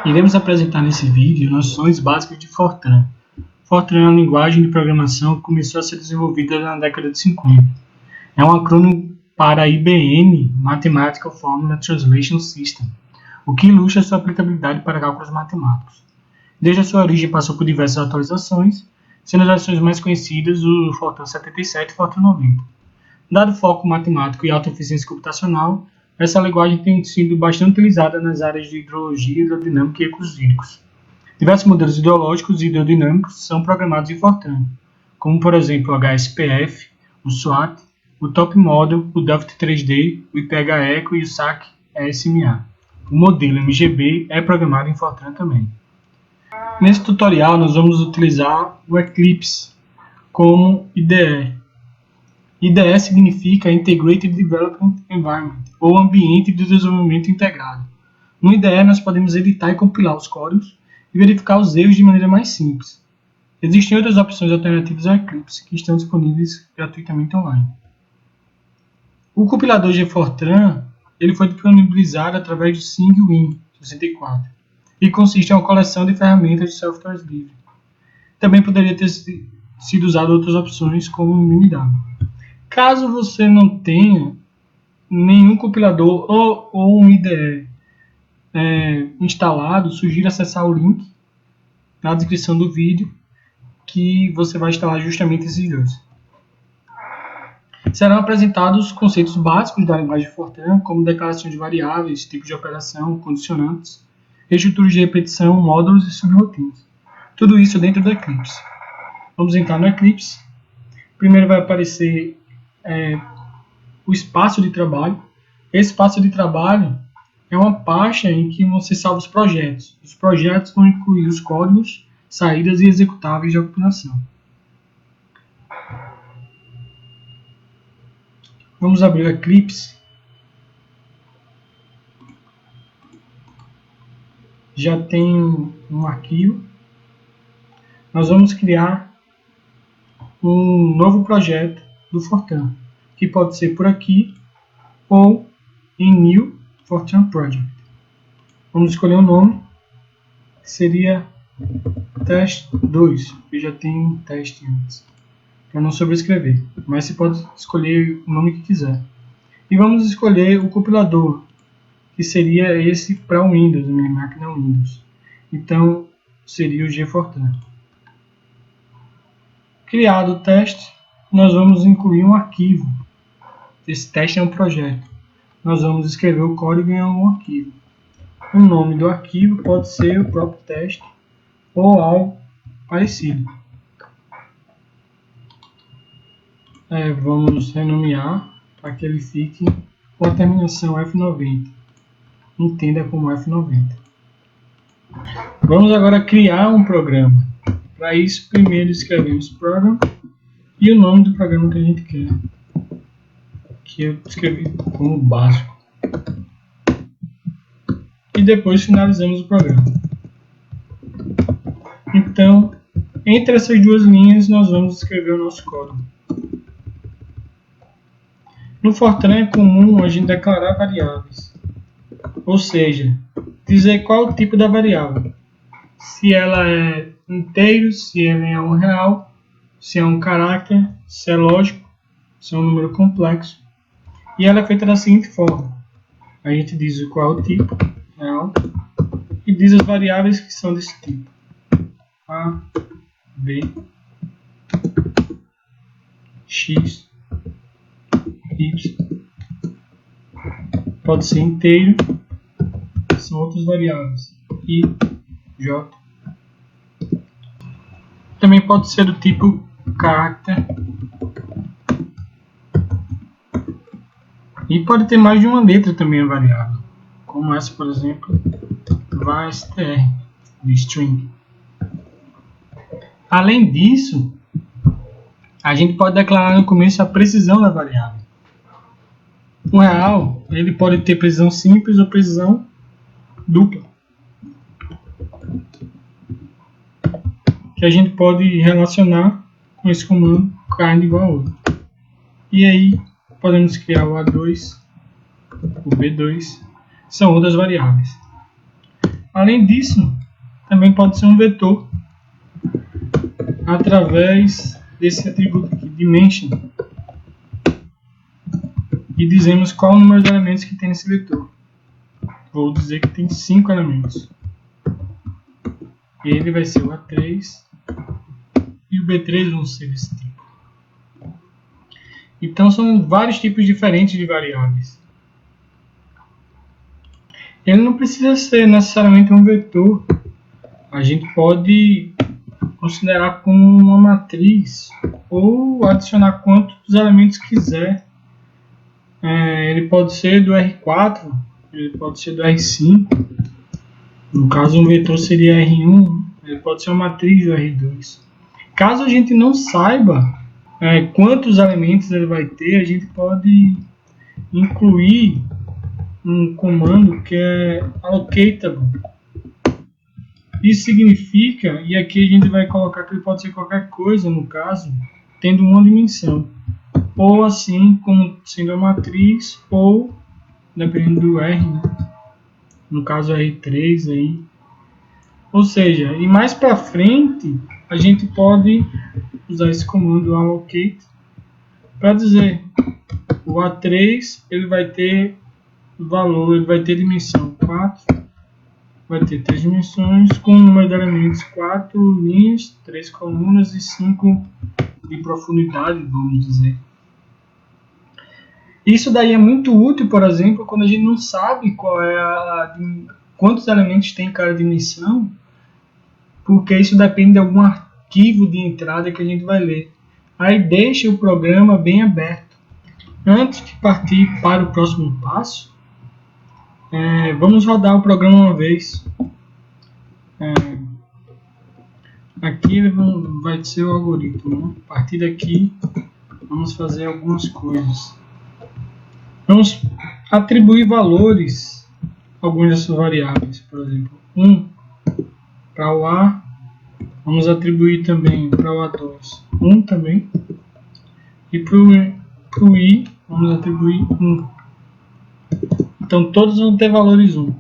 Iremos apresentar nesse vídeo noções básicas de Fortran. Fortran é uma linguagem de programação que começou a ser desenvolvida na década de 50. É um acrônimo para IBM Mathematical Formula Translation System, o que ilustra sua aplicabilidade para cálculos matemáticos. Desde a sua origem passou por diversas atualizações, sendo as versões mais conhecidas o Fortran 77 e Fortran 90. Dado o foco matemático e alta eficiência computacional, essa linguagem tem sido bastante utilizada nas áreas de hidrologia, hidrodinâmica e ecos hídricos. Diversos modelos ideológicos e hidrodinâmicos são programados em Fortran, como por exemplo o HSPF, o SWAT, o Top Model, o Delft 3D, o IPH-ECO e o SAC SMA. O modelo MGB é programado em Fortran também. Nesse tutorial nós vamos utilizar o Eclipse como IDE. IDE significa Integrated Development Environment, ou Ambiente de Desenvolvimento Integrado. No IDE nós podemos editar e compilar os códigos e verificar os erros de maneira mais simples. Existem outras opções alternativas ao Eclipse que estão disponíveis gratuitamente online. O compilador de Fortran ele foi disponibilizado através do SingWin 64 e consiste em uma coleção de ferramentas de softwares livres. Também poderia ter sido usado outras opções como o MiniW. Caso você não tenha nenhum compilador ou um IDE instalado, sugiro acessar o link na descrição do vídeo que você vai instalar justamente esses dois. Serão apresentados os conceitos básicos da linguagem Fortran, como declaração de variáveis, tipos de operação, condicionantes, estruturas de repetição, módulos e subrotinas. Tudo isso dentro do Eclipse. Vamos entrar no Eclipse. Primeiro vai aparecer o espaço de trabalho. Esse espaço de trabalho é uma pasta em que você salva os projetos. Os projetos vão incluir os códigos, saídas e executáveis de compilação. Vamos abrir o Eclipse. Já tem um arquivo. Nós vamos criar um novo projeto do Fortran, que pode ser por aqui ou em New Fortran Project. Vamos escolher um nome, que seria Teste 2, que já tem um teste antes, para não sobrescrever, mas você pode escolher o nome que quiser. E vamos escolher o compilador, que seria esse para o Windows, minha máquina Windows. Então, seria o GFortran. Criado o teste, nós vamos incluir um arquivo. Esse teste é um projeto. Nós vamos escrever o código em algum arquivo. O nome do arquivo pode ser o próprio teste ou algo parecido. Vamos renomear para que ele fique com a terminação F90. Entenda como F90. Vamos agora criar um programa. Para isso, primeiro escrevemos Program e o nome do programa que a gente quer, que eu escrevi como básico. E depois finalizamos o programa. Então, entre essas duas linhas, nós vamos escrever o nosso código. No Fortran é comum a gente declarar variáveis, ou seja, dizer qual o tipo da variável. Se ela é inteiro, se ela é um real, se é um caráter, se é lógico, se é um número complexo. E ela é feita da seguinte forma. A gente diz qual é o tipo, real, e diz as variáveis que são desse tipo. A, B, X, Y. Pode ser inteiro, são outras variáveis. I, J. Também pode ser do tipo character. E pode ter mais de uma letra também a variável. Como essa, por exemplo, var_str, de string. Além disso, a gente pode declarar no começo a precisão da variável. O real, ele pode ter precisão simples ou precisão dupla, que a gente pode relacionar com esse comando kind igual a outro. E aí podemos criar o A2, o B2, são outras variáveis. Além disso, também pode ser um vetor através desse atributo aqui, dimension, e dizemos qual o número de elementos que tem nesse vetor. Vou dizer que tem 5 elementos. Ele vai ser o A3 e o B3 vão ser desse tipo. Então são vários tipos diferentes de variáveis. Ele não precisa ser necessariamente um vetor. A gente pode considerar como uma matriz ou adicionar quantos elementos quiser. Ele pode ser do R4, ele pode ser do R5. No caso, um vetor seria R1, ele pode ser uma matriz do R2. Caso a gente não saiba quantos elementos ele vai ter, a gente pode incluir um comando que é allocatable. Isso significa, e aqui a gente vai colocar que ele pode ser qualquer coisa, no caso, tendo uma dimensão. Ou assim, como sendo a matriz, ou, dependendo do R, né? No caso R3 aí. Ou seja, e mais para frente, a gente pode usar esse comando allocate para dizer o A3 ele vai ter valor, ele vai ter dimensão 4, vai ter 3 dimensões com o número de elementos 4 linhas, 3 colunas e 5 de profundidade, vamos dizer. Isso daí é muito útil, por exemplo, quando a gente não sabe quantos elementos tem cada dimensão, porque isso depende de algum arquivo de entrada que a gente vai ler. Aí deixa o programa bem aberto. Antes de partir para o próximo passo, vamos rodar o programa uma vez. Aqui vai ser o algoritmo. Né? A partir daqui, vamos fazer algumas coisas. Vamos atribuir valores a algumas dessas variáveis. Por exemplo, 1 para o A. Vamos atribuir também para o A2 1 também. E para o I, vamos atribuir 1. Então todos vão ter valores 1.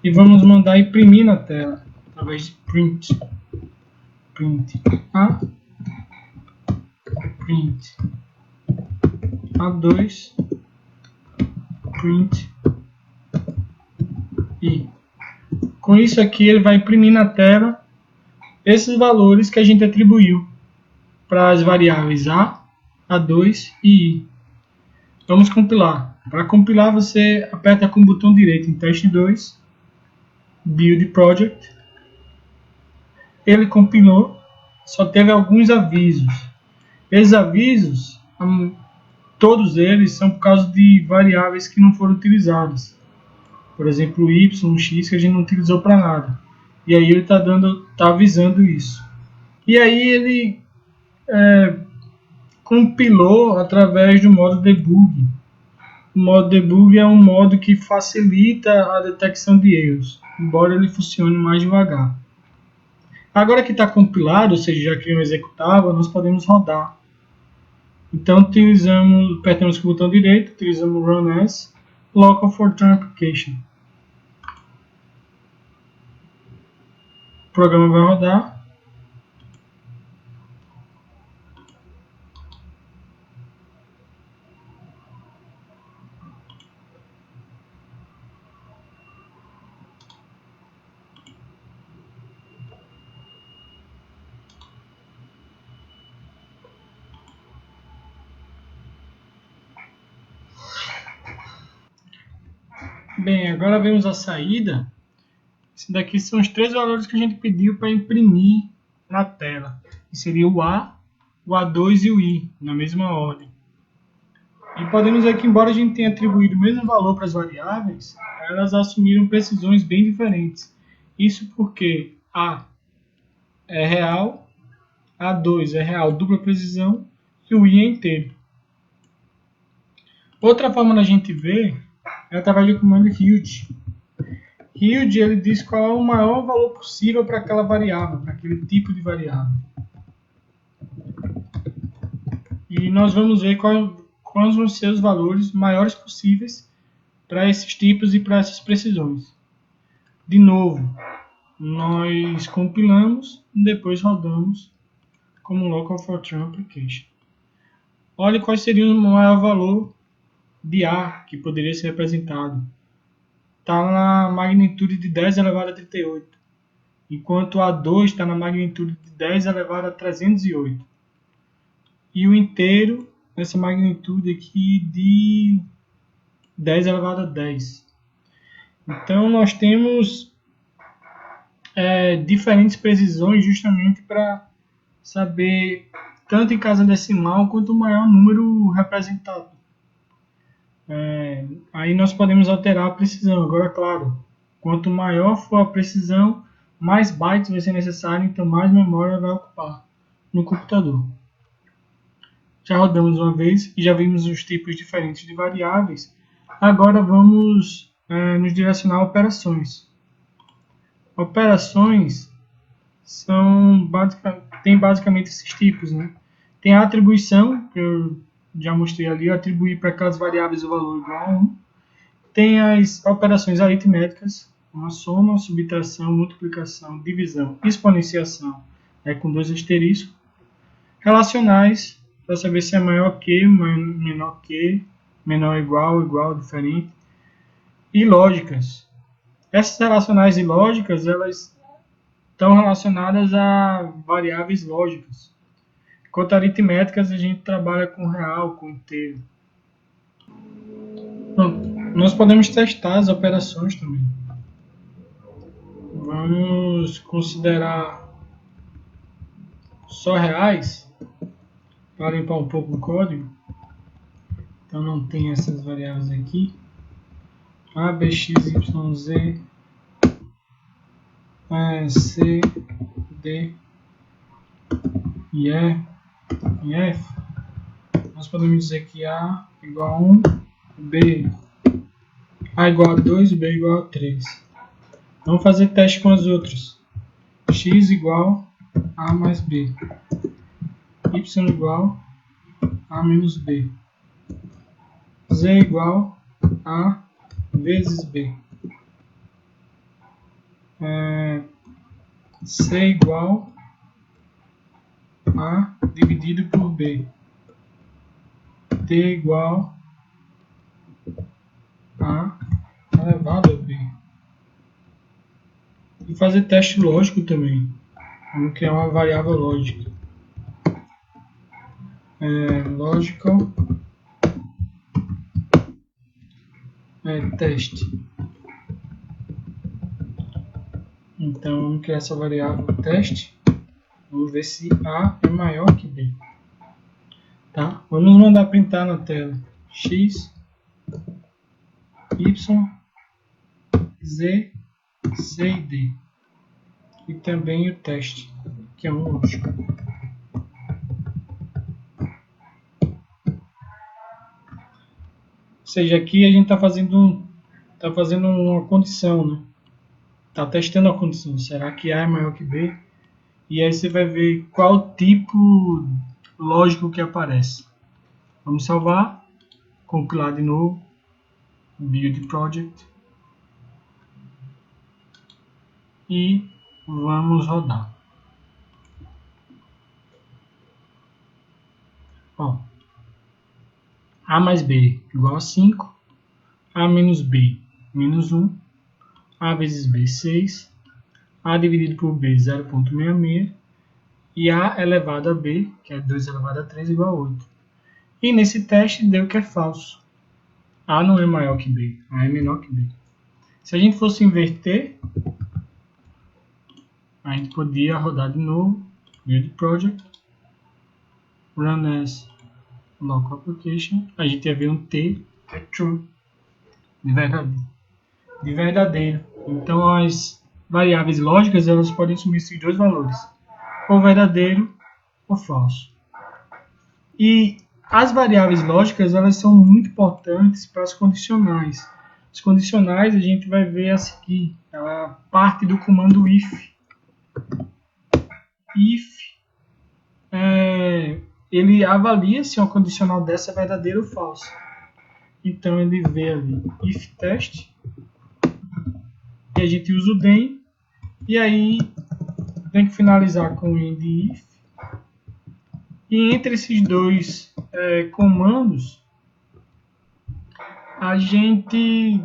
E vamos mandar imprimir na tela, através de print. Print A, print A2, print I. Com isso aqui ele vai imprimir na tela esses valores que a gente atribuiu para as variáveis A, A2 e I. Vamos compilar. Para compilar você aperta com o botão direito em teste 2, build project. Ele compilou, só teve alguns avisos. Esses avisos, todos eles são por causa de variáveis que não foram utilizadas. Por exemplo, o y, o x, que a gente não utilizou para nada. E aí ele está avisando isso. E aí ele compilou através do modo debug. O modo debug é um modo que facilita a detecção de erros, embora ele funcione mais devagar. Agora que está compilado, ou seja, já criou um executável, nós podemos rodar. Então apertamos com o botão direito, utilizamos Run As, Local for Turn Application. O programa vai rodar. Bem, agora vemos a saída. Esses daqui são os 3 valores que a gente pediu para imprimir na tela. Que seria o A, o A2 e o I, na mesma ordem. E podemos ver que, embora a gente tenha atribuído o mesmo valor para as variáveis, elas assumiram precisões bem diferentes. Isso porque A é real, A2 é real dupla precisão e o I é inteiro. Outra forma da gente ver é através do comando huge. Huge ele diz qual é o maior valor possível para aquela variável, para aquele tipo de variável. E nós vamos ver quais vão ser os valores maiores possíveis para esses tipos e para essas precisões. De novo, nós compilamos e depois rodamos como local Fortran application. Olhe qual seria o maior valor de A que poderia ser representado. Está na magnitude de 10 elevado a 38, enquanto A2 está na magnitude de 10 elevado a 308. E o inteiro nessa magnitude aqui de 10 elevado a 10. Então nós temos diferentes precisões justamente para saber tanto em casa decimal quanto o maior número representado. Aí nós podemos alterar a precisão. Agora, claro, quanto maior for a precisão, mais bytes vai ser necessário, então mais memória vai ocupar no computador. Já rodamos uma vez e já vimos os tipos diferentes de variáveis. Agora vamos nos direcionar a operações. Operações tem basicamente esses tipos, né? Tem a atribuição, que eu já mostrei ali, atribuir para aquelas variáveis o valor igual a 1. Tem as operações aritméticas, uma soma, subtração, multiplicação, divisão, exponenciação, com 2 asteriscos. Relacionais, para saber se é maior que, menor que, menor igual, diferente. E lógicas. Essas relacionais e lógicas, elas estão relacionadas a variáveis lógicas. Quanto a aritméticas, a gente trabalha com real, com inteiro. Pronto. Nós podemos testar as operações também. Vamos considerar só reais, para limpar um pouco o código. Então não tem essas variáveis aqui. A, B, X, Y, Z, C, D e E, F. Nós podemos dizer que A igual a 1, B, A igual a 2 e B igual a 3. Vamos fazer teste com as outras. X igual a mais B. Y igual a menos B. Z igual a vezes B. C igual a dividido por B. T igual a elevado a B. E fazer teste lógico também. Vamos criar uma variável lógica. Logical teste. Então vamos criar essa variável teste. Vamos ver se A é maior que B. Tá? Vamos mandar printar na tela X, Y, Z, C e D. E também o teste, que é um lógico. Ou seja, aqui a gente está fazendo uma condição, né? Está testando a condição. Será que A é maior que B? E aí você vai ver qual tipo lógico que aparece. Vamos salvar, compilar de novo, build project e vamos rodar. Ó, A mais B igual a 5, A menos B menos 1, A vezes B 6, A dividido por B 0,66 e A elevado a B, que é 2 elevado a 3, igual a 8. E nesse teste deu que é falso. A não é maior que B, A é menor que B. Se a gente fosse inverter, a gente podia rodar de novo, build project, run as local application, a gente ia ver um T, que é true, de verdadeiro. Então as variáveis lógicas elas podem assumir esses dois valores, ou verdadeiro ou falso. E as variáveis lógicas elas são muito importantes para as condicionais. As condicionais a gente vai ver a seguir, ela parte do comando if. If ele avalia se uma condicional dessa é verdadeira ou falsa. Então ele vê ali if test e a gente usa o then, e aí tem que finalizar com end if. E entre esses dois comandos, a gente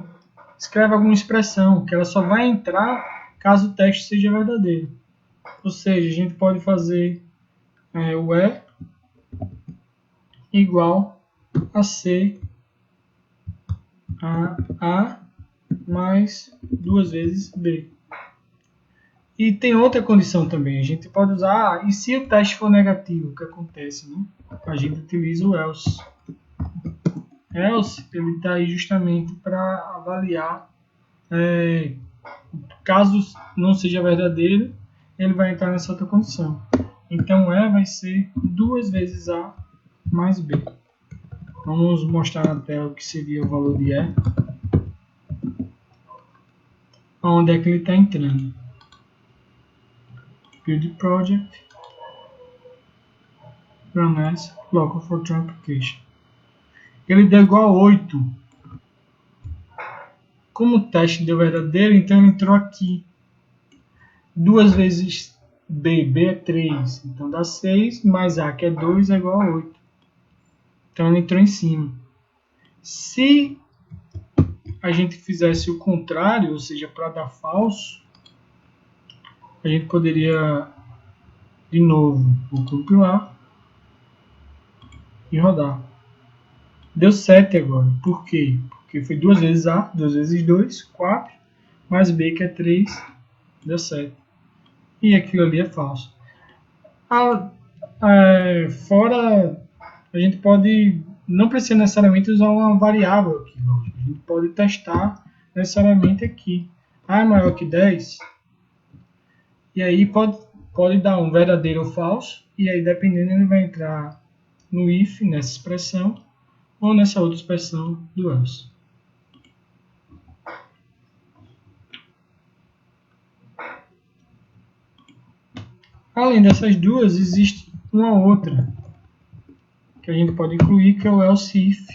escreve alguma expressão, que ela só vai entrar caso o teste seja verdadeiro. Ou seja, a gente pode fazer o E igual a C a mais 2 vezes B. E tem outra condição também. A gente pode usar, e se o teste for negativo, o que acontece, né? A gente utiliza o else. Else, ele está aí justamente para avaliar, caso não seja verdadeiro, ele vai entrar nessa outra condição. Então, E vai ser 2 vezes A mais B. Vamos mostrar na tela o que seria o valor de E. Onde é que ele está entrando. Build project. Run as local for true application. Ele deu igual a 8. Como o teste deu verdadeiro, então ele entrou aqui. 2 vezes B, B é 3. Então dá 6, mais A, que é 2, é igual a 8. Então ele entrou em cima. Se a gente fizesse o contrário, ou seja, para dar falso, a gente poderia, de novo, vou compilar e rodar. Deu 7 agora. Por quê? Porque foi 2 vezes A, 2 vezes 2, 4, mais B, que é 3, deu 7. E aquilo ali é falso. Fora, a gente pode, não precisa necessariamente usar uma variável aqui, lógico. A gente pode testar necessariamente aqui. A é maior que 10, e aí pode dar um verdadeiro ou falso, e aí dependendo ele vai entrar no if, nessa expressão, ou nessa outra expressão do else. Além dessas duas, existe uma outra que a gente pode incluir, que é o else if.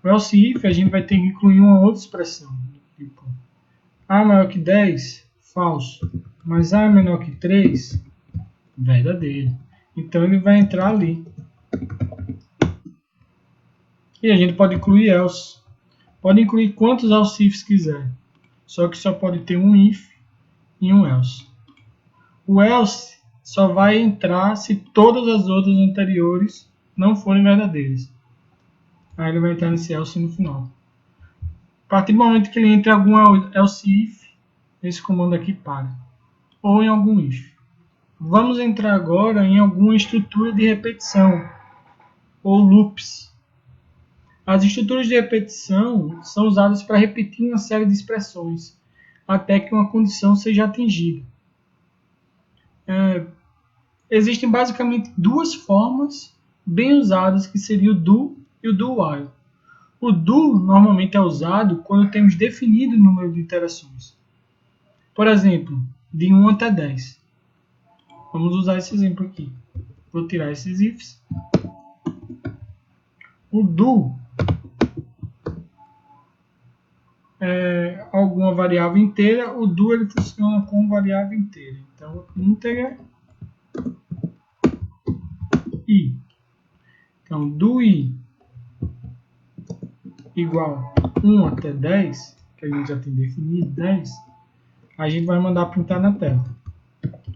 O else if a gente vai ter que incluir uma outra expressão. Tipo, A maior que 10, falso. Mas A é menor que 3, verdadeiro. Então ele vai entrar ali. E a gente pode incluir else. Pode incluir quantos else ifs quiser. Só que só pode ter um if e um else. O else só vai entrar se todas as outras anteriores não forem verdadeiras. Aí ele vai entrar nesse else no final. A partir do momento que ele entra em algum else if, esse comando aqui para. Ou em algum if. Vamos entrar agora em alguma estrutura de repetição, ou loops. As estruturas de repetição são usadas para repetir uma série de expressões, até que uma condição seja atingida. Existem basicamente duas formas bem usadas, que seriam o do e o do while. O do normalmente é usado quando temos definido o número de iterações. Por exemplo, de 1 até 10. Vamos usar esse exemplo aqui. Vou tirar esses ifs. O do é alguma variável inteira. O do ele funciona com variável inteira. Então, integer i. Então, do i igual 1 até 10, que a gente já tem definido 10, a gente vai mandar printar na tela.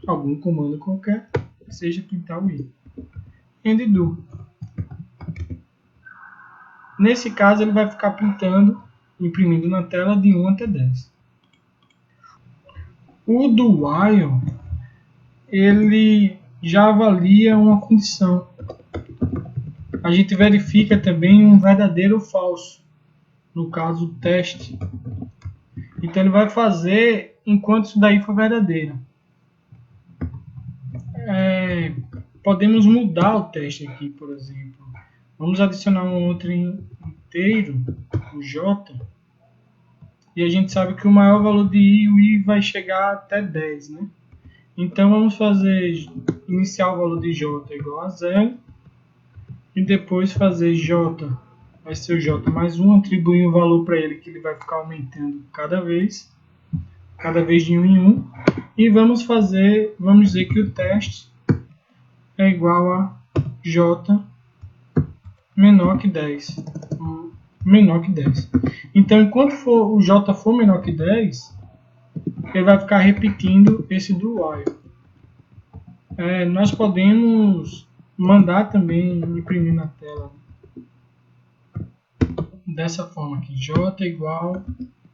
Algum comando qualquer, seja printar o i. End do. Nesse caso, ele vai ficar printando, imprimindo na tela de 1 até 10. O do while, ele já avalia uma condição. A gente verifica também um verdadeiro ou falso, no caso, o teste. Então, ele vai fazer enquanto isso daí for verdadeiro. Podemos mudar o teste aqui, por exemplo. Vamos adicionar um outro inteiro, o j, e a gente sabe que o maior valor de i, o i vai chegar até 10, né? Então vamos fazer iniciar o valor de j igual a 0, e depois fazer j, vai ser o j mais 1, atribuir um valor para ele que ele vai ficar aumentando cada vez, cada vez de 1 em 1, e vamos dizer que o teste é igual a j menor que 10. Então, enquanto o j for menor que 10, ele vai ficar repetindo esse do while. Nós podemos mandar também imprimir na tela dessa forma aqui, j igual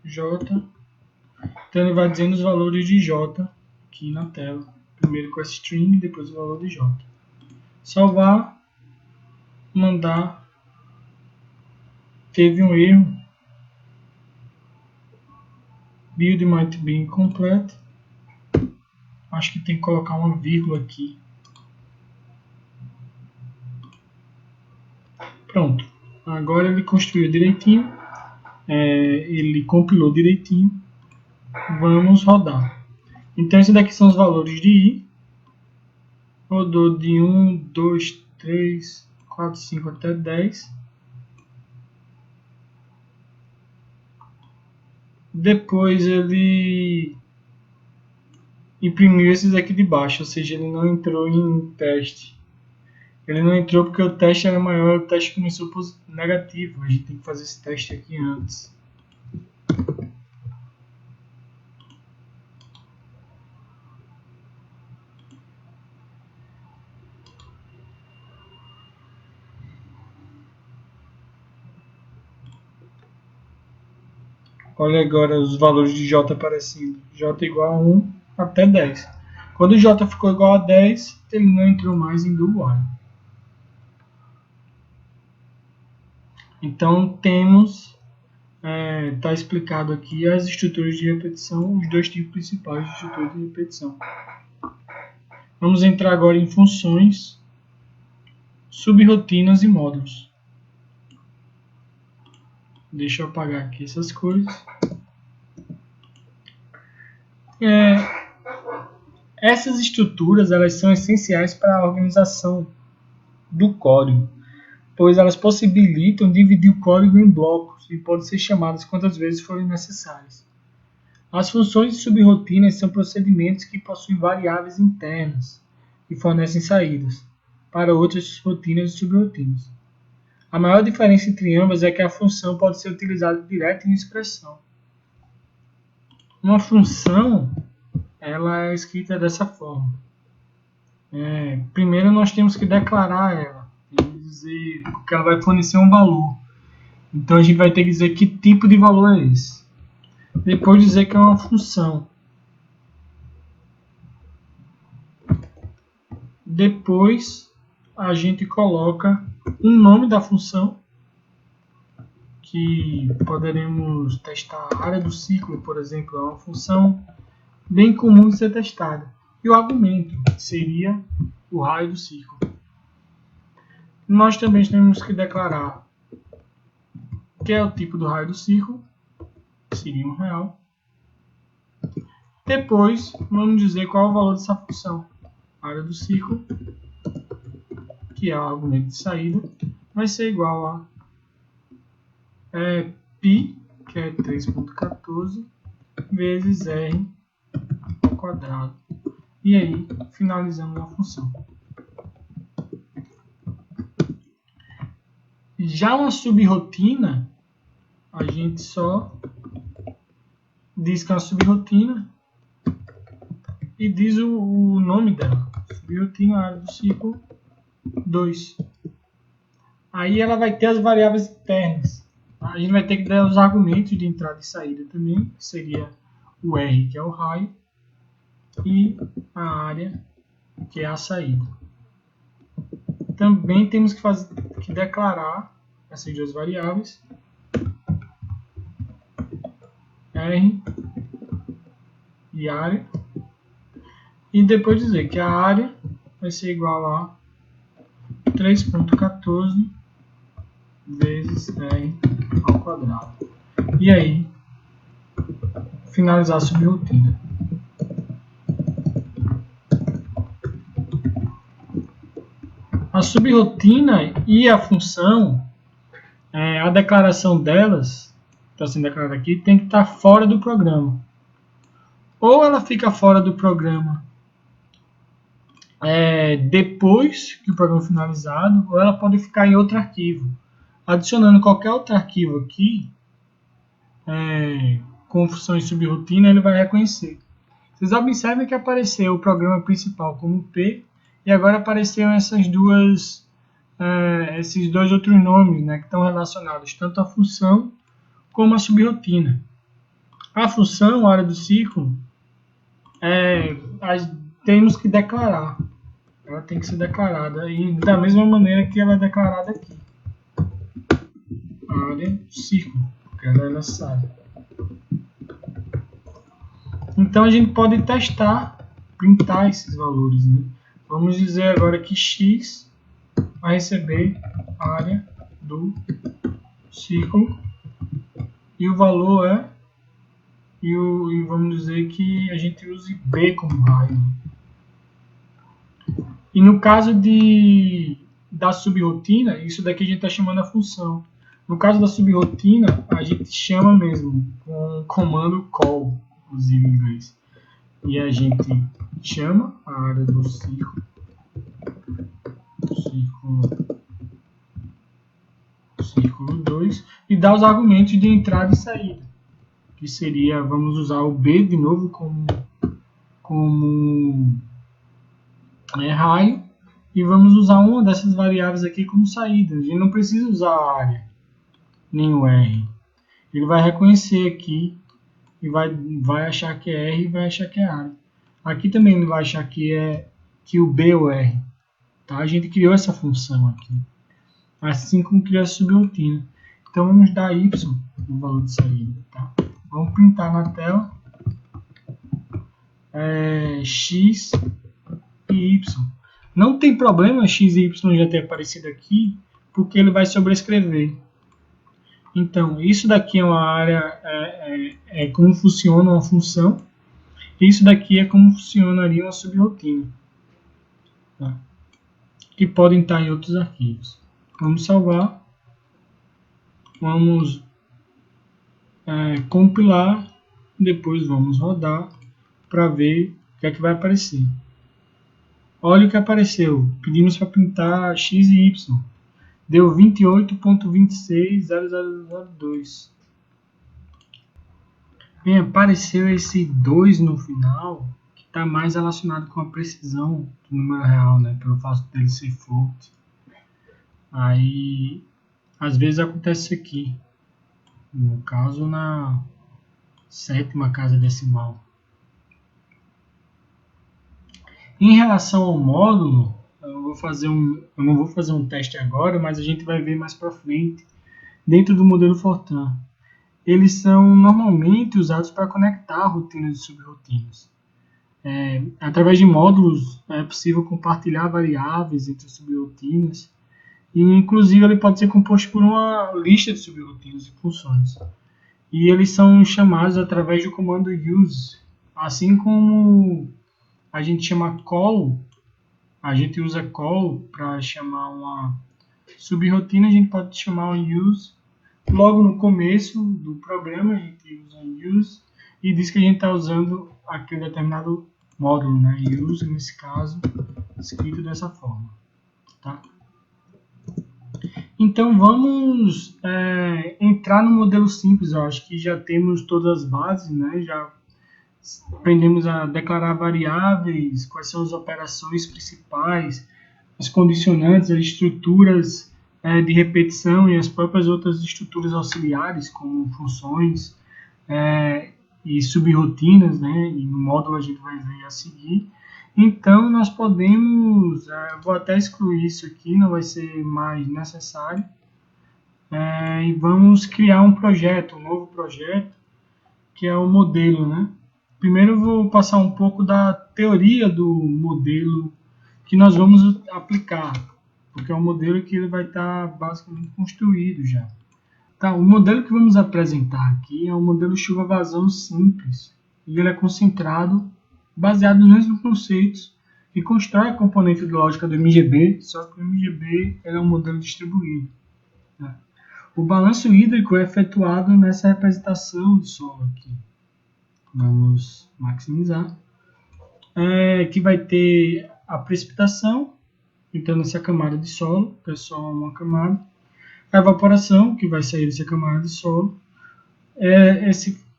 j. Então ele vai dizendo os valores de j aqui na tela, primeiro com a string, depois o valor de j. Salvar, mandar. Teve um erro, build might be incomplete. Acho que tem que colocar uma vírgula aqui. Pronto, agora ele construiu direitinho, ele compilou direitinho. Vamos rodar. Então esses daqui são os valores de i. Rodou de 1, 2, 3, 4, 5 até 10. Depois ele imprimiu esses aqui de baixo, ou seja, ele não entrou em teste. Ele não entrou porque o teste era maior, o teste começou negativo. A gente tem que fazer esse teste aqui antes. Olha agora os valores de j aparecendo. J igual a 1 até 10. Quando o j ficou igual a 10, ele não entrou mais em do while. Então temos, está explicado aqui as estruturas de repetição, os dois tipos principais de estruturas de repetição. Vamos entrar agora em funções, subrotinas e módulos. Deixa eu apagar aqui essas coisas. Essas estruturas elas são essenciais para a organização do código, pois elas possibilitam dividir o código em blocos e podem ser chamadas quantas vezes forem necessárias. As funções de subrotinas são procedimentos que possuem variáveis internas e fornecem saídas para outras rotinas e subrotinas. A maior diferença entre ambas é que a função pode ser utilizada direto em expressão. Uma função ela é escrita dessa forma. Primeiro nós temos que declarar ela, dizer que ela vai fornecer um valor. Então a gente vai ter que dizer que tipo de valor é esse. Depois dizer que é uma função. Depois a gente coloca o nome da função, que poderemos testar a área do ciclo, por exemplo, é uma função bem comum de ser testada. E o argumento, que seria o raio do ciclo. Nós também temos que declarar que é o tipo do raio do ciclo, que seria um real. Depois, vamos dizer qual é o valor dessa função. A área do ciclo, que é o argumento de saída, vai ser igual a π, que é 3.14, vezes r ao quadrado. E aí, finalizamos a função. Já uma subrotina, a gente só diz que é uma subrotina e diz o nome dela. Subrotina, área do ciclo 2. Aí ela vai ter as variáveis internas. A gente vai ter que dar os argumentos de entrada e saída também, que seria o R, que é o raio, e a área, que é a saída. Também temos que declarar essas duas variáveis, R e área, e depois dizer que a área vai ser igual a 3.14 vezes R ao quadrado. E aí, finalizar a subrotina. A subrotina e a função, a declaração delas, está sendo declarada aqui, tem que estar fora do programa. ou ela fica fora do programa depois que o programa é finalizado, ou ela pode ficar em outro arquivo. Adicionando qualquer outro arquivo aqui, com funções subrotina, ele vai reconhecer. Vocês observem que apareceu o programa principal como P, e agora apareceram esses dois outros nomes, né, que estão relacionados tanto à função como à subrotina. A função, a área do ciclo, temos que declarar. Ela tem que ser declarada, e da mesma maneira que ela é declarada aqui. A área do ciclo, porque ela é necessária. Então a gente pode testar, printar esses valores, né? Vamos dizer agora que x vai receber a área do ciclo e o valor e vamos dizer que a gente use b como raio. E no caso da subrotina, isso daqui a gente está chamando a função. No caso da subrotina, a gente chama mesmo com o comando call, inclusive em inglês. E a gente chama a área do ciclo 2 e dá os argumentos de entrada e saída. Que seria, vamos usar o B de novo como raio, e vamos usar uma dessas variáveis aqui como saída. A gente não precisa usar a área, nem o R. Ele vai reconhecer aqui e vai achar que é R e vai achar que é área. Aqui também ele vai achar que o B é o R. Tá? A gente criou essa função aqui, assim como criou a subrotina. Então vamos dar y no valor de saída. Tá? Vamos printar na tela x e y. Não tem problema x e y já ter aparecido aqui, porque ele vai sobrescrever. Então, isso daqui é uma área, como funciona uma função, e isso daqui é como funcionaria uma subrotina, tá? Que podem estar em outros arquivos. Vamos salvar, vamos compilar, depois vamos rodar para ver o que é que vai aparecer. Olha o que apareceu, pedimos para printar x e y, deu 28.260002. Bem, apareceu esse 2 no final, que está mais relacionado com a precisão do número real, né, pelo fato dele ser float. Aí, às vezes acontece isso aqui, no caso na 7ª casa decimal. Em relação ao módulo, eu não vou fazer um teste agora, mas a gente vai ver mais para frente, dentro do modelo Fortran. Eles são normalmente usados para conectar rotinas e subrotinas. Através de módulos é possível compartilhar variáveis entre subrotinas, e inclusive ele pode ser composto por uma lista de subrotinas e funções. E eles são chamados através do comando use, assim como a gente chama call, a gente usa call para chamar uma subrotina, a gente pode chamar um use. Logo no começo do programa a gente usa use e diz que a gente está usando aquele determinado módulo, né? Use, nesse caso, escrito dessa forma. Tá? Então vamos entrar no modelo simples. Eu acho que já temos todas as bases, né? Já aprendemos a declarar variáveis, quais são as operações principais, as condicionantes, as estruturas de repetição e as próprias outras estruturas auxiliares, como funções e subrotinas, né? E no módulo a gente vai ver a seguir. Então nós podemos, vou até excluir isso aqui, não vai ser mais necessário, e vamos criar um novo projeto, que é o modelo, né? Primeiro eu vou passar um pouco da teoria do modelo que nós vamos aplicar, porque é um modelo que ele vai estar basicamente construído já. Tá, o modelo que vamos apresentar aqui é um modelo chuva-vazão simples, e ele é concentrado, baseado nos mesmos conceitos, e constrói a componente lógica do MGB, só que o MGB é um modelo distribuído. Né? O balanço hídrico é efetuado nessa representação de solo aqui. Vamos maximizar. Que vai ter a precipitação, então nessa camada de solo, que é só uma camada. A evaporação, que vai sair dessa camada de solo.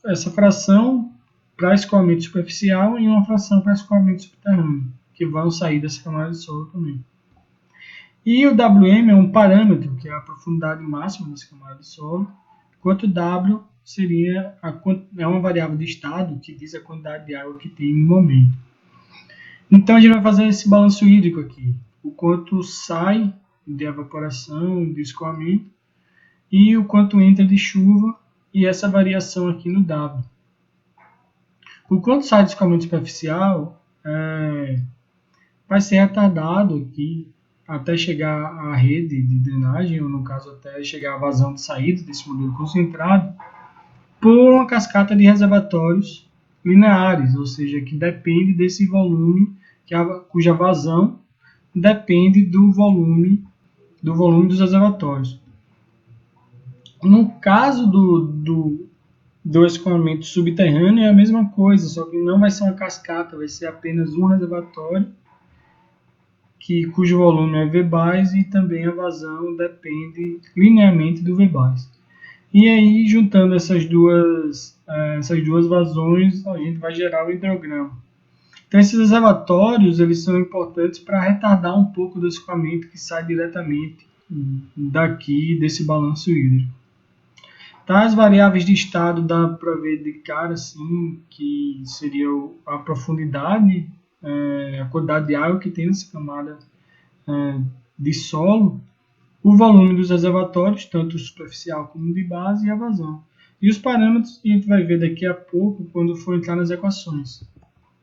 Essa fração para escoamento superficial e uma fração para escoamento subterrâneo, que vão sair dessa camada de solo também. E o Wm é um parâmetro, que é a profundidade máxima dessa camada de solo, enquanto W é uma variável de estado que diz a quantidade de água que tem no momento. Então a gente vai fazer esse balanço hídrico aqui, o quanto sai de evaporação, de escoamento, e o quanto entra de chuva, e essa variação aqui no W. O quanto sai de escoamento superficial vai ser retardado aqui até chegar à rede de drenagem, ou no caso até chegar à vazão de saída desse modelo concentrado, por uma cascata de reservatórios lineares, ou seja, que depende desse volume, cuja vazão depende do volume dos reservatórios. No caso do escoamento subterrâneo é a mesma coisa, só que não vai ser uma cascata, vai ser apenas um reservatório, cujo volume é VBAS e também a vazão depende linearmente do VBAS. E aí, juntando essas duas vazões, a gente vai gerar o hidrograma. Então, esses reservatórios eles são importantes para retardar um pouco do escoamento que sai diretamente daqui desse balanço hídrico. Tá, as variáveis de estado dá para ver de cara assim, que seria a profundidade, a quantidade de água que tem nessa camada de solo, o volume dos reservatórios, tanto superficial como de base, e a vazão. E os parâmetros a gente vai ver daqui a pouco quando for entrar nas equações.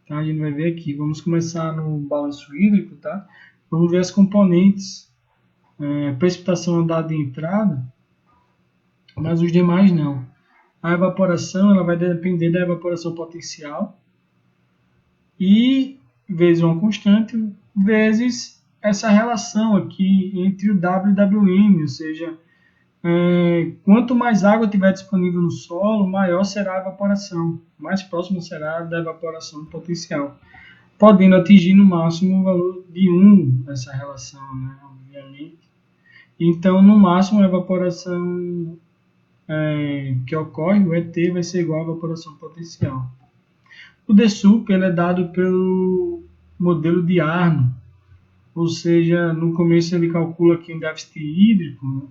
Tá? A gente vai ver aqui. Vamos começar no balanço hídrico. Tá? Vamos ver as componentes. Precipitação dada em entrada, mas os demais não. A evaporação ela vai depender da evaporação potencial e vezes uma constante vezes essa relação aqui entre o W e Wm, ou seja, quanto mais água tiver disponível no solo, maior será a evaporação, mais próximo será da evaporação potencial, podendo atingir no máximo o valor de 1 essa relação, né, obviamente. Então, no máximo, a evaporação que ocorre, o ET, vai ser igual à evaporação potencial. O DSUP ele é dado pelo modelo de Arno, ou seja, no começo ele calcula aqui um déficit hídrico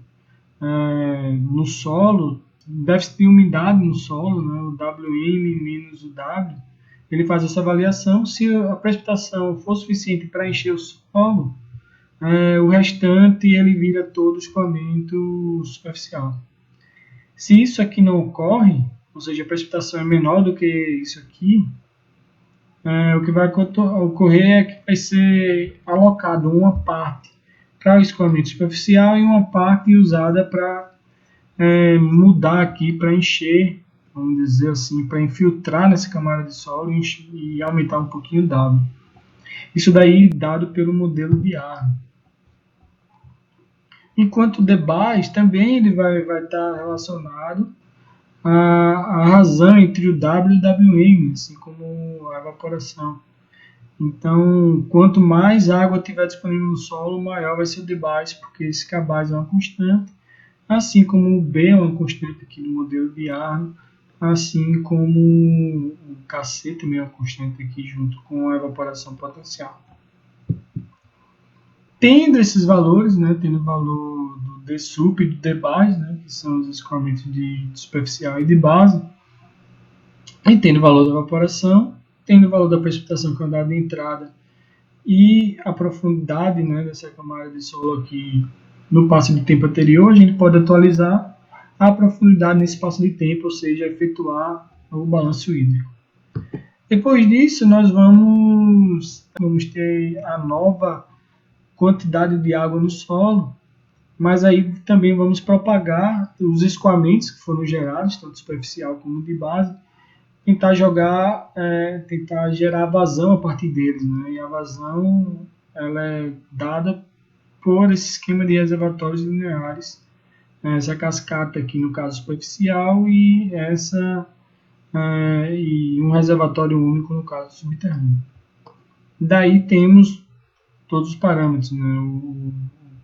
no solo, déficit de umidade no solo, né, o Wm menos o W, ele faz essa avaliação. Se a precipitação for suficiente para encher o solo, o restante ele vira todo escoamento superficial. Se isso aqui não ocorre, ou seja, a precipitação é menor do que isso aqui, o que vai ocorrer é que vai ser alocado uma parte para o escoamento superficial e uma parte usada para mudar aqui, para encher, vamos dizer assim, para infiltrar nessa camada de solo e aumentar um pouquinho o W. Isso daí dado pelo modelo de Arno. Enquanto o DBAS também ele vai estar relacionado à razão entre o W e o Wm, assim como a evaporação. Então, quanto mais água tiver disponível no solo, maior vai ser o DBAS, porque esse Kbase é uma constante, assim como o B é uma constante aqui no modelo de Arno, assim como o Kc também é uma constante aqui junto com a evaporação potencial. Tendo esses valores, né, tendo o valor do DSUP e do DBAS, né, que são os escoamentos de superficial e de base, e tendo o valor da evaporação, tendo o valor da precipitação que é dada de entrada e a profundidade, né, dessa camada de solo aqui no passo de tempo anterior, a gente pode atualizar a profundidade nesse passo de tempo, ou seja, efetuar o balanço hídrico. Depois disso, nós vamos ter a nova quantidade de água no solo, mas aí também vamos propagar os escoamentos que foram gerados, tanto superficial como de base, tentar gerar vazão a partir deles, né? E a vazão ela é dada por esse esquema de reservatórios lineares, essa cascata aqui no caso superficial e essa e um reservatório único no caso subterrâneo. Daí temos todos os parâmetros, né? O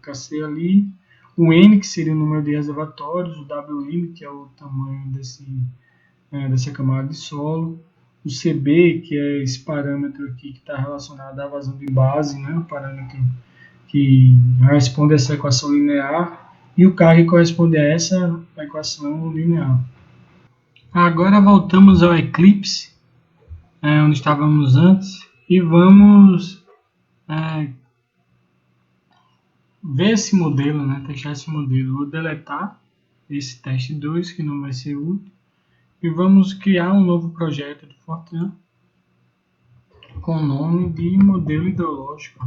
KC ali, o N, que seria o número de reservatórios, o WM, que é o tamanho dessa camada de solo, o CB, que é esse parâmetro aqui que está relacionado à vazão de base, né? O parâmetro que responde a essa equação linear, e o K, que corresponde a essa equação linear. Agora voltamos ao eclipse, onde estávamos antes, e vamos ver esse modelo, né? Testar esse modelo. Vou deletar esse teste 2, que não vai ser útil, e vamos criar um novo projeto de Fortran com o nome de modelo hidrológico.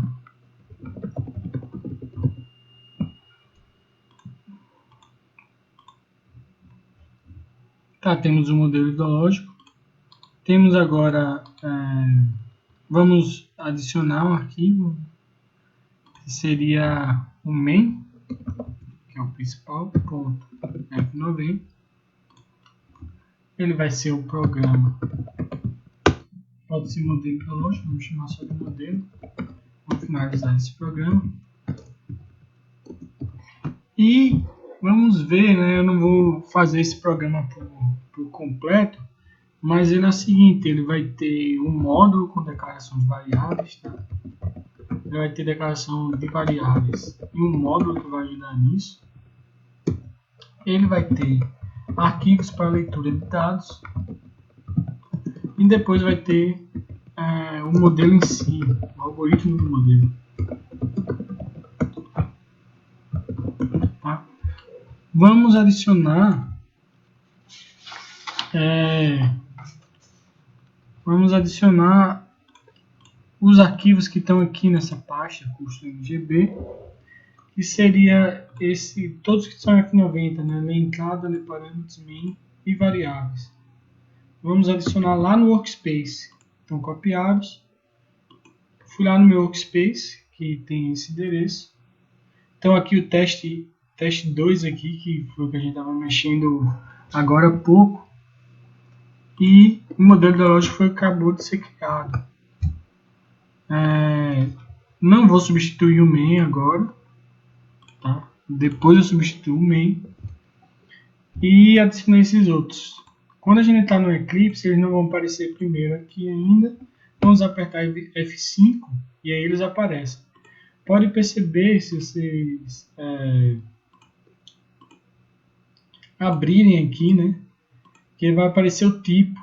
Tá, temos o modelo hidrológico. Temos agora, vamos adicionar um arquivo, que seria o main, que é o principal, ponto F90. Ele vai ser o programa. Pode ser modelo hidrológico, vamos chamar só de modelo. Vamos finalizar esse programa. E vamos ver, né? Eu não vou fazer esse programa por completo, mas ele é o seguinte, ele vai ter um módulo com declaração de variáveis, tá? Ele vai ter declaração de variáveis e um módulo que vai ajudar nisso. Ele vai ter arquivos para leitura de dados e depois vai ter o modelo em si, o algoritmo do modelo. Tá? Vamos adicionar os arquivos que estão aqui nessa pasta custo.mgb, que seria todos que são F90, né? Ler entrada, ler parâmetros, main e variáveis. Vamos adicionar lá no workspace. Estão copiados. Fui lá no meu workspace, que tem esse endereço. Então aqui o teste 2 aqui, que foi o que a gente estava mexendo agora há pouco. E o modelo hidrológico acabou de ser criado. Não vou substituir o main agora. Tá? Depois eu substituo o main. E adicionei esses outros. Quando a gente está no Eclipse, eles não vão aparecer primeiro aqui ainda. Vamos apertar F5 e aí eles aparecem. Pode perceber, se vocês abrirem aqui, né, que vai aparecer o tipo.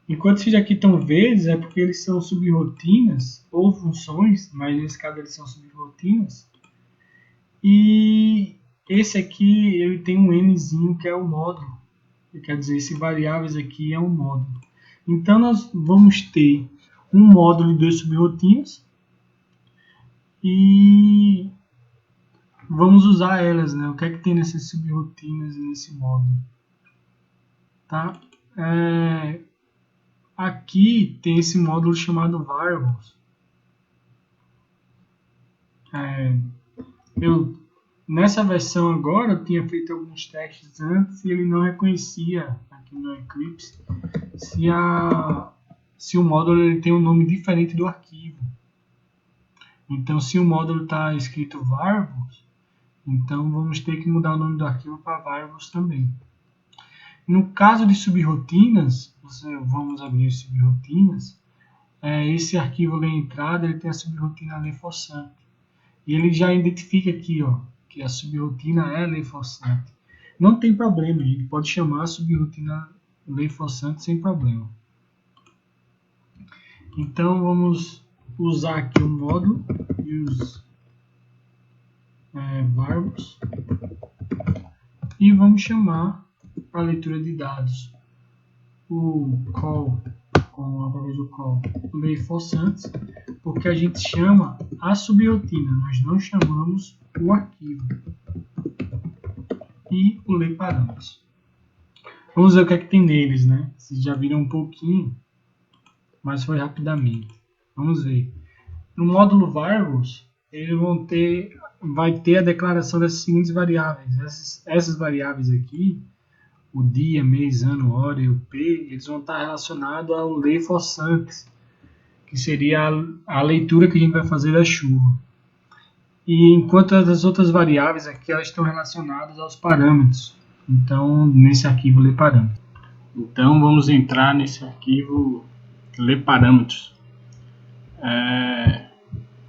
Enquanto esses aqui estão verdes, é porque eles são subrrotinas ou funções, mas nesse caso eles são subrrotinas. E esse aqui ele tem um nzinho que é o módulo. Quer dizer, esse variáveis aqui é um módulo. Então nós vamos ter um módulo de 2 subrrotinas e vamos usar elas, né? O que é que tem nessas subrrotinas e nesse módulo? Tá? Aqui tem esse módulo chamado variables. Nessa versão agora eu tinha feito alguns testes antes e ele não reconhecia aqui no Eclipse se o módulo ele tem um nome diferente do arquivo. Então, se o módulo está escrito variables, então vamos ter que mudar o nome do arquivo para variables também. No caso de subrrotinas, vamos abrir as subrrotinas, esse arquivo ler entrada ele tem a subrrotina ler forçante. E ele já identifica aqui, ó, que a subrrotina é ler forçante. Não tem problema, a gente pode chamar a subrrotina ler forçante sem problema. Então vamos usar aqui o módulo use variables e vamos chamar para a leitura de dados o call através do call ler forçantes, porque a gente chama a subrrotina, nós não chamamos o arquivo. E o ler parâmetros. Vamos ver o que é que tem neles, né? Vocês já viram um pouquinho, mas foi rapidamente. Vamos ver. No módulo variables, eles vai ter a declaração das seguintes variáveis. Essas variáveis aqui, o dia, mês, ano, hora e o P, eles vão estar relacionados ao lei forçantes, que seria a leitura que a gente vai fazer da chuva. E enquanto as outras variáveis aqui, elas estão relacionadas aos parâmetros. Então, nesse arquivo ler parâmetros. Então, vamos entrar nesse arquivo ler parâmetros.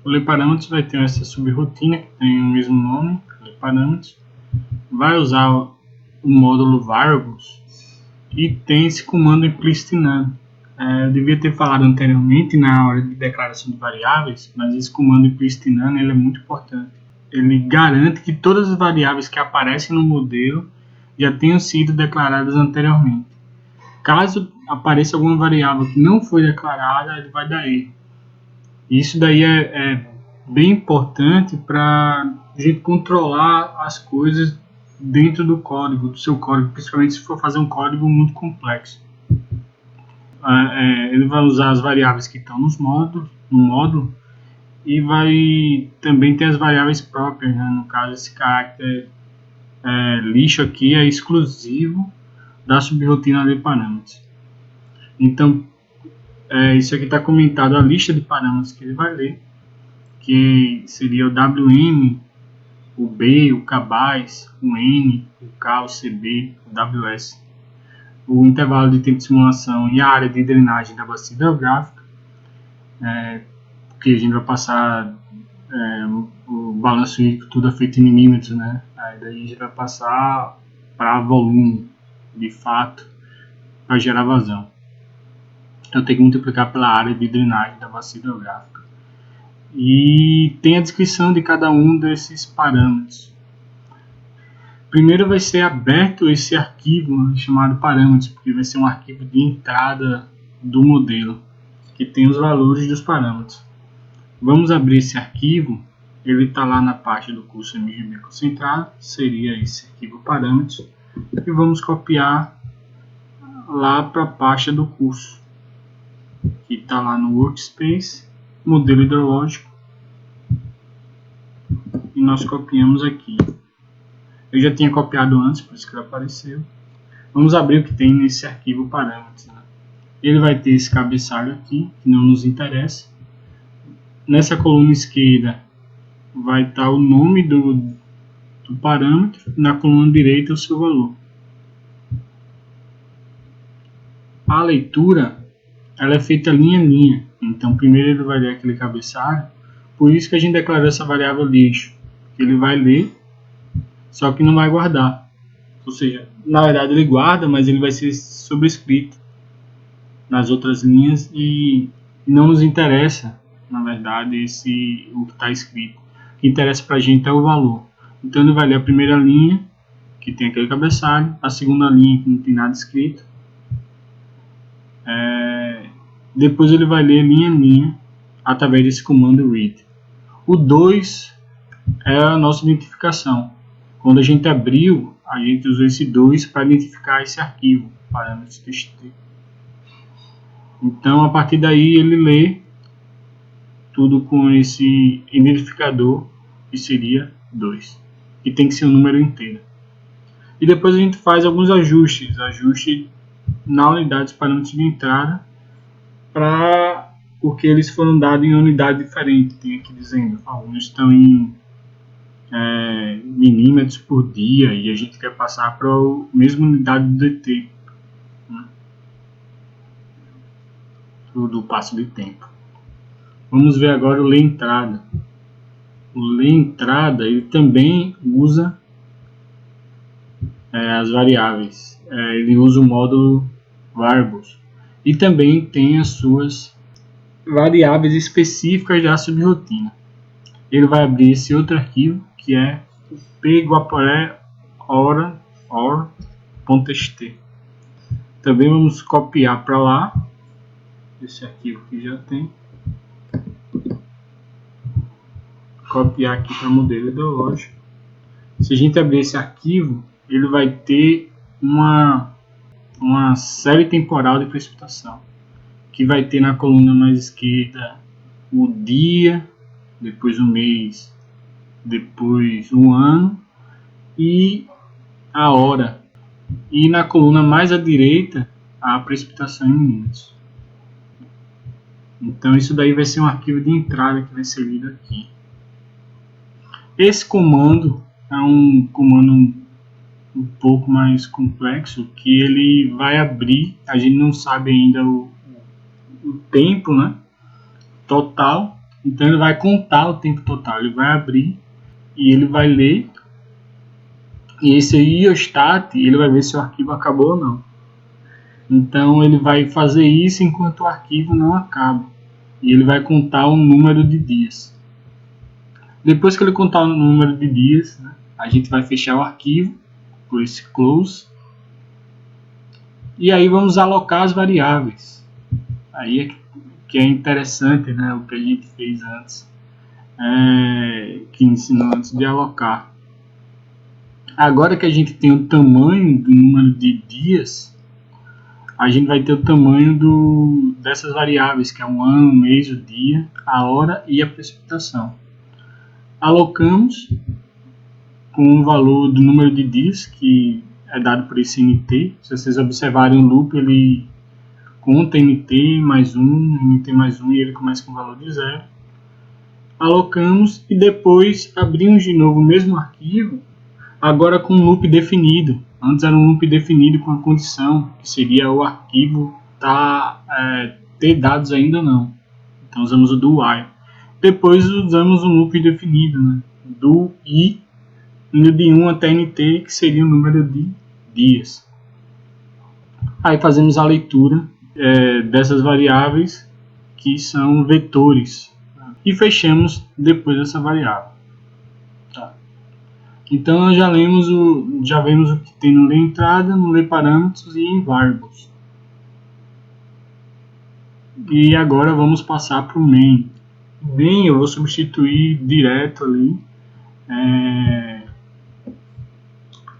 O ler parâmetros vai ter essa subrotina que tem o mesmo nome, ler parâmetros. Vai usar o módulo variables e tem esse comando implicit none. Eu devia ter falado anteriormente na hora de declaração de variáveis, mas esse comando implicit none ele é muito importante. Ele garante que todas as variáveis que aparecem no modelo já tenham sido declaradas anteriormente. Caso apareça alguma variável que não foi declarada, ele vai dar erro. Isso daí é bem importante para a gente controlar as coisas dentro do código, do seu código, principalmente se for fazer um código muito complexo. Ele vai usar as variáveis que estão no módulo e vai também ter as variáveis próprias, né? No caso, esse caráter lixo aqui é exclusivo da subrotina de parâmetros. Então, isso aqui está comentado a lista de parâmetros que ele vai ler, que seria o WM, o B, o KBAS, o N, o K, o CB, o WS, o intervalo de tempo de simulação e a área de drenagem da bacia hidrográfica, porque a gente vai passar o balanço hídrico tudo é feito em milímetros, né? Aí daí a gente vai passar para volume, de fato, para gerar vazão. Então tem que multiplicar pela área de drenagem da bacia hidrográfica. E tem a descrição de cada um desses parâmetros. Primeiro vai ser aberto esse arquivo chamado parâmetros, porque vai ser um arquivo de entrada do modelo, que tem os valores dos parâmetros. Vamos abrir esse arquivo, ele está lá na parte do curso MGB concentrado, seria esse arquivo parâmetros, e vamos copiar lá para a pasta do curso, que está lá no Workspace, modelo hidrológico, e nós copiamos aqui. Eu já tinha copiado antes, por isso que ele apareceu. Vamos abrir o que tem nesse arquivo parâmetros. Né? Ele vai ter esse cabeçalho aqui, que não nos interessa. Nessa coluna esquerda vai estar o nome do parâmetro, na coluna direita o seu valor. A leitura ela é feita linha a linha, então primeiro ele vai ler aquele cabeçalho, por isso que a gente declarou essa variável lixo. Ele vai ler, só que não vai guardar. Ou seja, na verdade ele guarda, mas ele vai ser sobrescrito nas outras linhas e não nos interessa, na verdade, o que está escrito. O que interessa para a gente é o valor. Então ele vai ler a primeira linha, que tem aquele cabeçalho, a segunda linha, que não tem nada escrito. Depois ele vai ler linha a linha, através desse comando read. O 2 é a nossa identificação. Quando a gente abriu, a gente usou esse 2 para identificar esse arquivo, parâmetros.txt. Então, a partir daí, ele lê tudo com esse identificador, que seria 2, que tem que ser um número inteiro. E depois a gente faz alguns ajustes na unidade dos parâmetros de entrada, porque eles foram dados em unidade diferente. Tem aqui dizendo, alguns estão em milímetros por dia e a gente quer passar para a mesma unidade do DT, né? Do passo de tempo. Vamos ver agora o ler entrada. O ler entrada ele também usa as variáveis. Ele usa o módulo variables e também tem as suas variáveis específicas da subrotina. Ele vai abrir esse outro arquivo que é pguaporé.or.txt. Também vamos copiar para lá esse arquivo que já tem. Copiar aqui para o modelo hidrológico. Se a gente abrir esse arquivo, ele vai ter uma série temporal de precipitação, que vai ter na coluna mais esquerda o dia, depois o mês, depois o ano e a hora. e na coluna mais à direita a precipitação em minutos. Então isso daí vai ser um arquivo de entrada que vai ser lido aqui. Esse comando é um comando um pouco mais complexo, que ele vai abrir, a gente não sabe ainda o tempo, né, total, então ele vai contar o tempo total, ele vai abrir e ele vai ler, e esse IOSTAT, ele vai ver se o arquivo acabou ou não. Então ele vai fazer isso enquanto o arquivo não acaba, e ele vai contar o número de dias. Depois que ele contar o número de dias, né, a gente vai fechar o arquivo por esse close, e aí vamos alocar as variáveis. Aí é que é interessante, né, o que a gente fez antes, que ensinou antes de alocar. Agora que a gente tem o tamanho do número de dias, a gente vai ter o tamanho dessas variáveis, que é o ano, o mês, o dia, a hora e a precipitação. Alocamos com o valor do número de dias, que é dado por esse NT. Se vocês observarem o loop, ele conta NT mais 1, e ele começa com o valor de 0. Alocamos e depois abrimos de novo o mesmo arquivo, agora com um loop definido. Antes era um loop definido com a condição, que seria o arquivo ter dados ainda não. Então usamos o do while. Depois usamos um loop definido, né, do i, indo de 1 até nt, que seria o número de dias. Aí fazemos a leitura dessas variáveis, que são vetores, e fechamos depois essa variável. Tá. Então nós já vemos o que tem no ler entrada, no ler parâmetros e em variables. E agora vamos passar para o main. Main eu vou substituir direto ali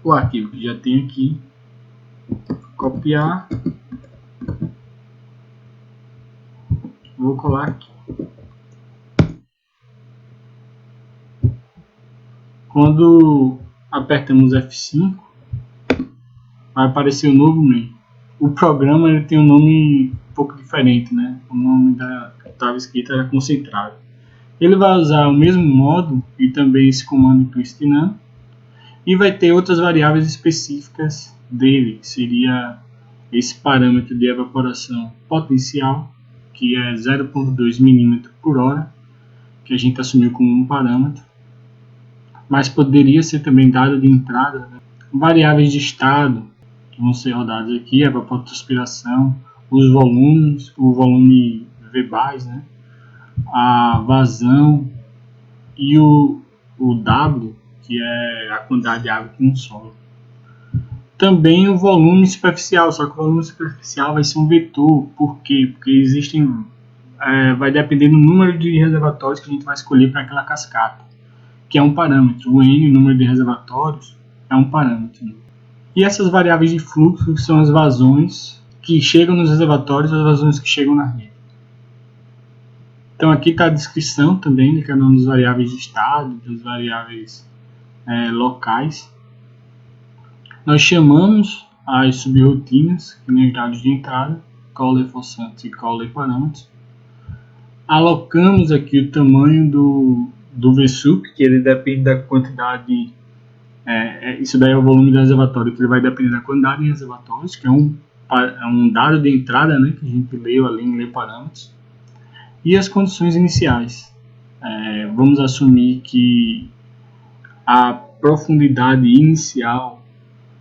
o arquivo que já tem aqui, copiar, vou colar aqui. Quando apertamos F5, vai aparecer o novo main. O programa ele tem um nome um pouco diferente, né? O nome que estava escrito era concentrado. Ele vai usar o mesmo modo e também esse comando twist_num, e vai ter outras variáveis específicas dele, que seria esse parâmetro de evaporação potencial, que é 0,2 milímetro por hora, que a gente assumiu como um parâmetro, mas poderia ser também dado de entrada, né? Variáveis de estado que vão ser rodadas aqui, evapotranspiração, os volumes, o volume VBAS, né? A vazão e o W, que é a quantidade de água no solo. Também o volume superficial, só que o volume superficial vai ser um vetor. Por quê? Porque existem, vai depender do número de reservatórios que a gente vai escolher para aquela cascata, que é um parâmetro. O N, o número de reservatórios, é um parâmetro. E essas variáveis de fluxo são as vazões que chegam nos reservatórios e as vazões que chegam na rede. Então aqui está a descrição também de cada uma das variáveis de estado, das variáveis locais. Nós chamamos as subrotinas, que nem os dados de entrada, caller forçante e caller parâmetros. Alocamos aqui o tamanho do VSUP, que ele depende da quantidade, isso daí é o volume do reservatório, que ele vai depender da quantidade de reservatórios, que é um dado de entrada, né, que a gente leu ali em ler parâmetros. E as condições iniciais. Vamos assumir que a profundidade inicial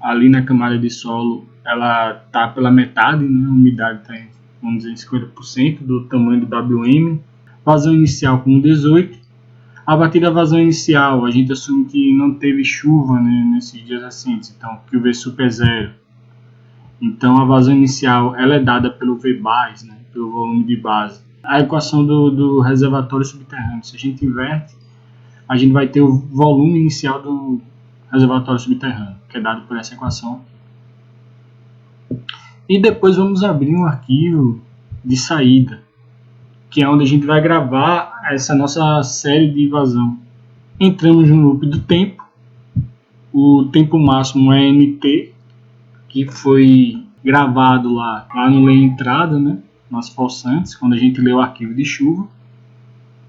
ali na camada de solo ela está pela metade, né? A umidade está em, vamos dizer, 50% do tamanho do WM. Vazão inicial com 18. A partir da vazão inicial, a gente assume que não teve chuva, né, nesses dias recentes, então que o VSUP é 0. Então a vazão inicial ela é dada pelo VBAS, né, pelo volume de base. A equação do reservatório subterrâneo, se a gente inverte, a gente vai ter o volume inicial do reservatório subterrâneo, que é dado por essa equação. E depois vamos abrir um arquivo de saída, que é onde a gente vai gravar essa nossa série de vazão. Entramos no loop do tempo, o tempo máximo é NT, que foi gravado lá no lei entrada, né, nas falsantes, quando a gente lê o arquivo de chuva.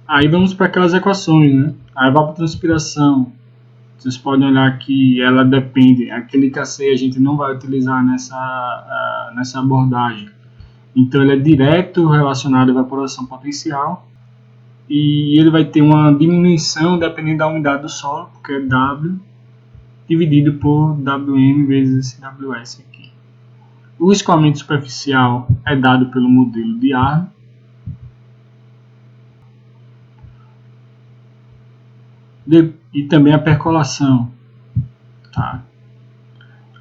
Aí vamos para aquelas equações, né? A evapotranspiração, vocês podem olhar que ela depende, aquele KC a gente não vai utilizar nessa abordagem. Então ele é direto relacionado à evaporação potencial e ele vai ter uma diminuição dependendo da umidade do solo, que é W dividido por Wm vezes esse Ws aqui. O escoamento superficial é dado pelo modelo de Arno. E também a percolação. Tá?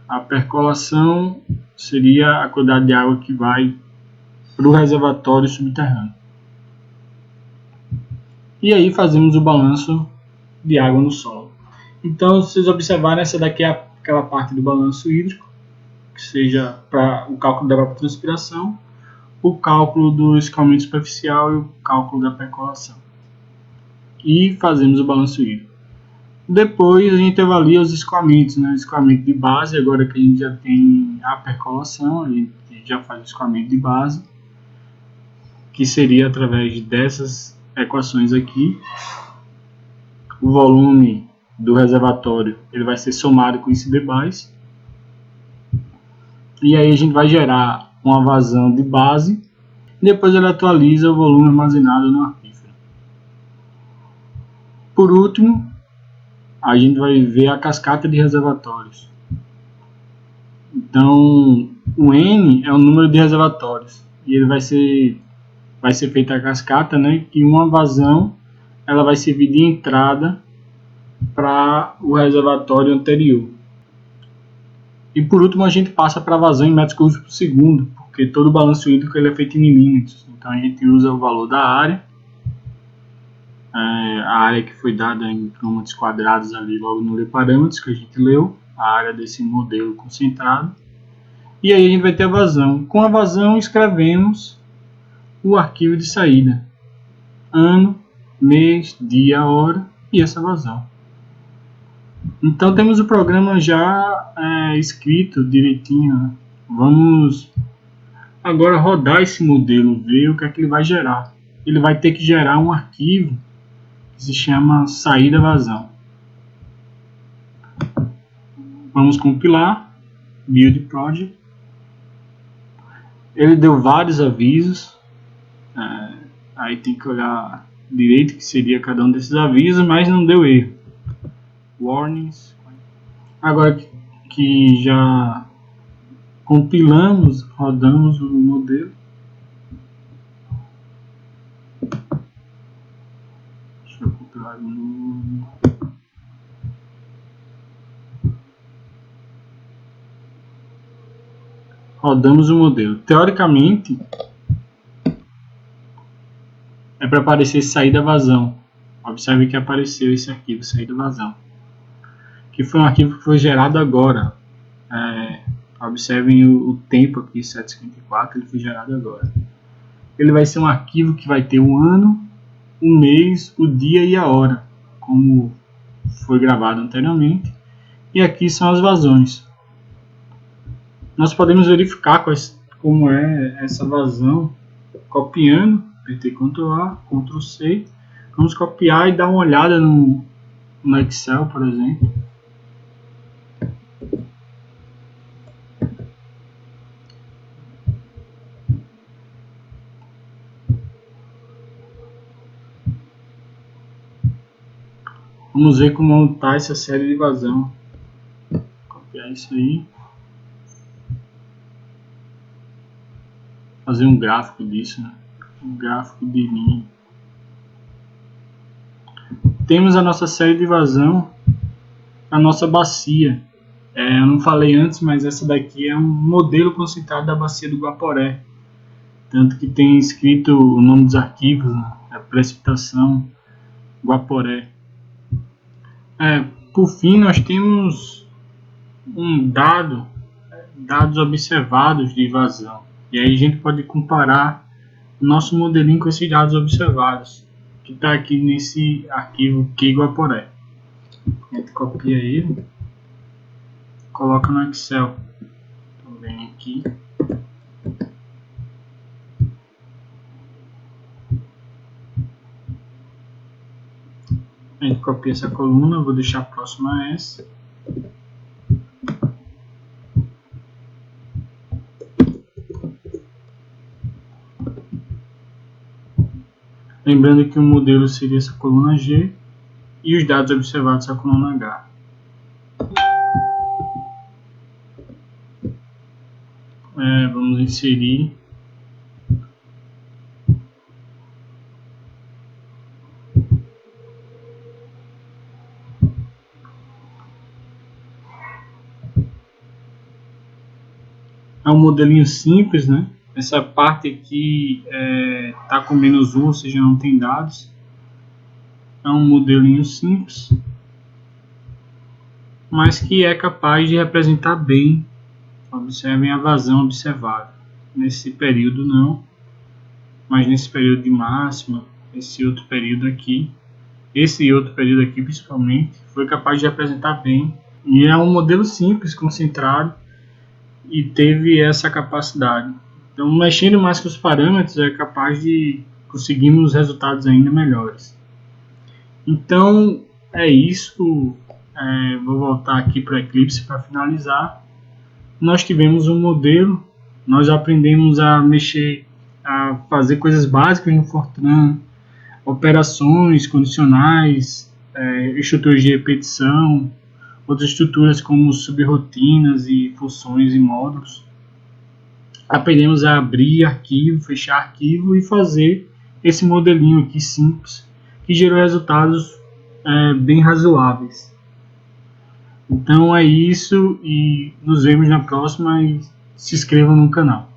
A percolação seria a quantidade de água que vai para o reservatório subterrâneo. E aí fazemos o balanço de água no solo. Então, se vocês observarem, essa daqui é aquela parte do balanço hídrico, que seja para o cálculo da evapotranspiração, o cálculo do escoamento superficial e o cálculo da percolação. E fazemos o balanço hídrico. Depois a gente avalia os escoamentos, né? O escoamento de base, agora que a gente já tem a percolação, a gente já faz o escoamento de base, que seria através dessas equações aqui. O volume do reservatório ele vai ser somado com esse debase. E aí a gente vai gerar uma vazão de base. E depois ele atualiza o volume armazenado no aquífero. Por último, a gente vai ver a cascata de reservatórios. Então, o N é o número de reservatórios. E ele vai ser feita a cascata, né? Que uma vazão ela vai servir de entrada para o reservatório anterior. E por último a gente passa para a vazão em metros cúbicos por segundo, porque todo o balanço hídrico ele é feito em milímetros. Então a gente usa o valor da área, a área que foi dada em quilômetros quadrados ali logo no ler parâmetros que a gente leu, a área desse modelo concentrado. E aí a gente vai ter a vazão. Com a vazão escrevemos o arquivo de saída, ano, mês, dia, hora e essa vazão. Então temos o programa já escrito direitinho, né? Vamos agora rodar esse modelo, ver o que é que ele vai gerar. Ele vai ter que gerar um arquivo que se chama saída vazão. Vamos compilar, build project. Ele deu vários avisos, aí tem que olhar direito que seria cada um desses avisos, mas não deu erro. Warnings. Agora que já compilamos, rodamos o modelo. Deixa eu compilar de novo. Rodamos o modelo. Teoricamente, é para aparecer saída vazão. Observe que apareceu esse arquivo, saída vazão, que foi um arquivo que foi gerado agora. Observem o tempo aqui, 754, ele foi gerado agora. Ele vai ser um arquivo que vai ter o ano, o mês, o dia e a hora, como foi gravado anteriormente. E aqui são as vazões. Nós podemos verificar como é essa vazão copiando, apertei Ctrl A, Ctrl C. Vamos copiar e dar uma olhada no Excel, por exemplo. Vamos ver como montar essa série de vazão. Copiar isso aí. Fazer um gráfico disso, né? Um gráfico de linha. Temos a nossa série de vazão, a nossa bacia. Eu não falei antes, mas essa daqui é um modelo concentrado da bacia do Guaporé. Tanto que tem escrito o nome dos arquivos, né? A precipitação Guaporé. Por fim, nós temos dados observados de vazão. E aí a gente pode comparar o nosso modelinho com esses dados observados, que está aqui nesse arquivo QGuaporé. A gente copia ele, coloca no Excel. aqui. A gente copia essa coluna, vou deixar próxima a essa. Lembrando que o modelo seria essa coluna G e os dados observados essa coluna H. Vamos inserir um modelinho simples, né? Essa parte aqui está com -1, ou seja, não tem dados. É um modelinho simples, mas que é capaz de representar bem. Observem a vazão observada. Nesse período não, mas nesse período de máxima, esse outro período aqui principalmente, foi capaz de representar bem. E é um modelo simples, concentrado, e teve essa capacidade. Então, mexendo mais com os parâmetros, é capaz de conseguirmos resultados ainda melhores. Então, é isso. Vou voltar aqui para o Eclipse para finalizar. Nós tivemos um modelo, nós aprendemos a mexer, a fazer coisas básicas no Fortran, operações condicionais, estruturas de repetição, outras estruturas como subrotinas e funções e módulos. Aprendemos a abrir arquivo, fechar arquivo e fazer esse modelinho aqui simples, que gerou resultados bem razoáveis. Então é isso, e nos vemos na próxima, e se inscrevam no canal.